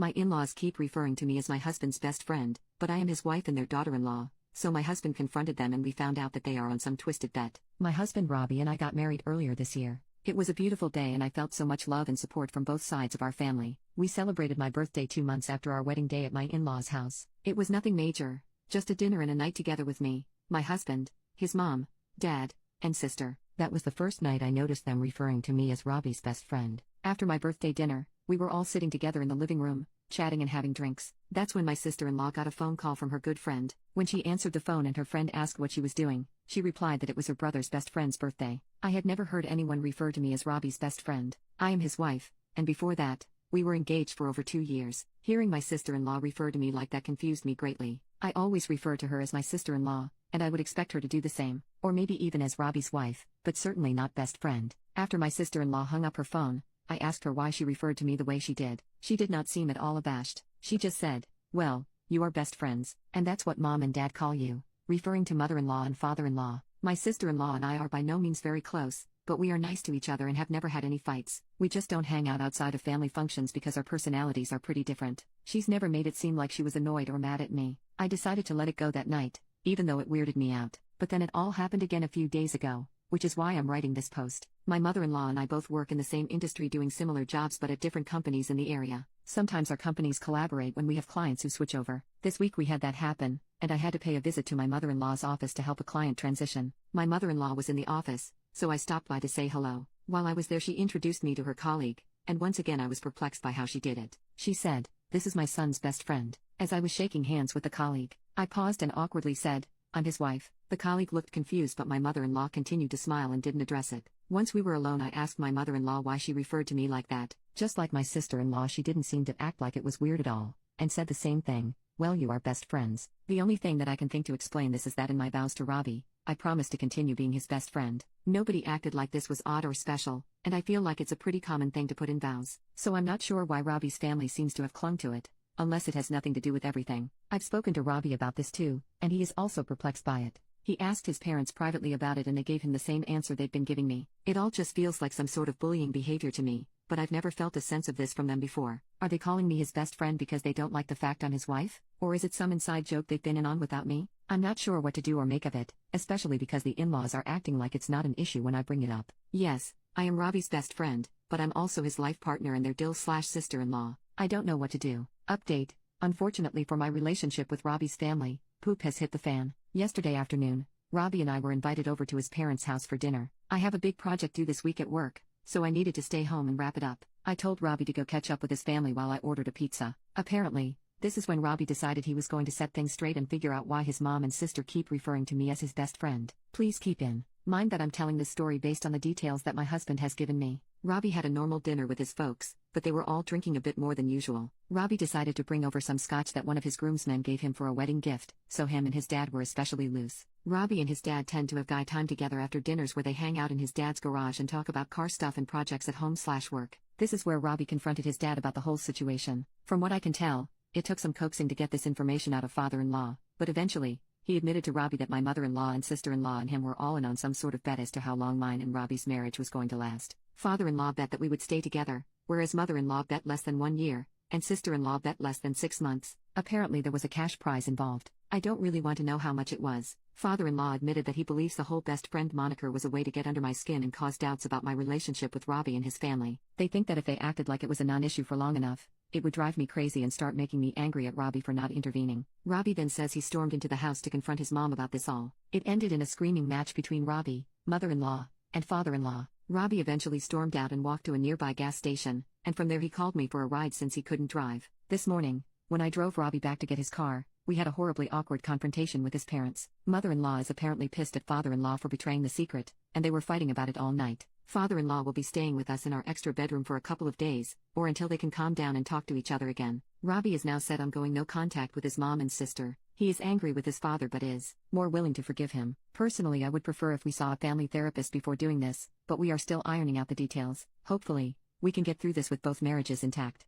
My in-laws keep referring to me as my husband's best friend, but I am his wife and their daughter-in-law, so my husband confronted them and we found out that they are on some twisted bet. My husband Robbie and I got married earlier this year. It was a beautiful day and I felt so much love and support from both sides of our family. We celebrated my birthday 2 months after our wedding day at my in-laws' house. It was nothing major, just a dinner and a night together with me, my husband, his mom, dad, and sister. That was the first night I noticed them referring to me as Robbie's best friend. After my birthday dinner, we were all sitting together in the living room, chatting and having drinks. That's when my sister-in-law got a phone call from her good friend. When she answered the phone and her friend asked what she was doing, she replied that it was her brother's best friend's birthday. I had never heard anyone refer to me as Robbie's best friend. I am his wife, and before that, we were engaged for over 2 years. Hearing my sister-in-law refer to me like that confused me greatly. I always refer to her as my sister-in-law, and I would expect her to do the same, or maybe even as Robbie's wife, but certainly not best friend. After my sister-in-law hung up her phone, I asked her why she referred to me the way she did. She did not seem at all abashed. She just said, "Well, you are best friends, and that's what mom and dad call you," referring to mother-in-law and father-in-law. My sister-in-law and I are by no means very close, but we are nice to each other and have never had any fights. We just don't hang out outside of family functions because our personalities are pretty different. She's never made it seem like she was annoyed or mad at me. I decided to let it go that night, even though it weirded me out. But then it all happened again a few days ago, which is why I'm writing this post. My mother-in-law and I both work in the same industry doing similar jobs but at different companies in the area. Sometimes our companies collaborate when we have clients who switch over. This week we had that happen, and I had to pay a visit to my mother-in-law's office to help a client transition. My mother-in-law was in the office, so I stopped by to say hello. While I was there she introduced me to her colleague, and once again I was perplexed by how she did it. She said, "This is my son's best friend." As I was shaking hands with the colleague, I paused and awkwardly said, "I'm his wife." The colleague looked confused but my mother-in-law continued to smile and didn't address it. Once we were alone I asked my mother-in-law why she referred to me like that. Just like my sister-in-law she didn't seem to act like it was weird at all, and said the same thing, "Well, you are best friends." The only thing that I can think to explain this is that in my vows to Robbie, I promised to continue being his best friend. Nobody acted like this was odd or special, and I feel like it's a pretty common thing to put in vows. So I'm not sure why Robbie's family seems to have clung to it, unless it has nothing to do with everything. I've spoken to Robbie about this too, and he is also perplexed by it. He asked his parents privately about it and they gave him the same answer they've been giving me. It all just feels like some sort of bullying behavior to me, but I've never felt a sense of this from them before. Are they calling me his best friend because they don't like the fact I'm his wife? Or is it some inside joke they've been in on without me? I'm not sure what to do or make of it, especially because the in-laws are acting like it's not an issue when I bring it up. Yes, I am Robbie's best friend, but I'm also his life partner and their dill/sister-in-law. I don't know what to do. Update: unfortunately for my relationship with Robbie's family, poop has hit the fan. Yesterday afternoon, Robbie and I were invited over to his parents' house for dinner. I have a big project due this week at work, so I needed to stay home and wrap it up. I told Robbie to go catch up with his family while I ordered a pizza. Apparently, this is when Robbie decided he was going to set things straight and figure out why his mom and sister keep referring to me as his best friend. Please keep in mind that I'm telling this story based on the details that my husband has given me. Robbie had a normal dinner with his folks, but they were all drinking a bit more than usual. Robbie decided to bring over some scotch that one of his groomsmen gave him for a wedding gift, so him and his dad were especially loose. Robbie and his dad tend to have guy time together after dinners where they hang out in his dad's garage and talk about car stuff and projects at home/work. This is where Robbie confronted his dad about the whole situation. From what I can tell, it took some coaxing to get this information out of father-in-law, but eventually, he admitted to Robbie that my mother-in-law and sister-in-law and him were all in on some sort of bet as to how long mine and Robbie's marriage was going to last. Father-in-law bet that we would stay together, whereas mother-in-law bet less than 1 year, and sister-in-law bet less than 6 months. Apparently there was a cash prize involved. I don't really want to know how much it was. Father-in-law admitted that he believes the whole best friend moniker was a way to get under my skin and cause doubts about my relationship with Robbie and his family. They think that if they acted like it was a non-issue for long enough, it would drive me crazy and start making me angry at Robbie for not intervening. Robbie then says he stormed into the house to confront his mom about this all. It ended in a screaming match between Robbie, mother-in-law, and father-in-law. Robbie eventually stormed out and walked to a nearby gas station, and from there he called me for a ride since he couldn't drive. This morning, when I drove Robbie back to get his car, we had a horribly awkward confrontation with his parents. Mother-in-law is apparently pissed at father-in-law for betraying the secret, and they were fighting about it all night. Father-in-law will be staying with us in our extra bedroom for a couple of days, or until they can calm down and talk to each other again. Robbie is now set on going no contact with his mom and sister. He is angry with his father but is more willing to forgive him. Personally, I would prefer if we saw a family therapist before doing this, but we are still ironing out the details. Hopefully, we can get through this with both marriages intact.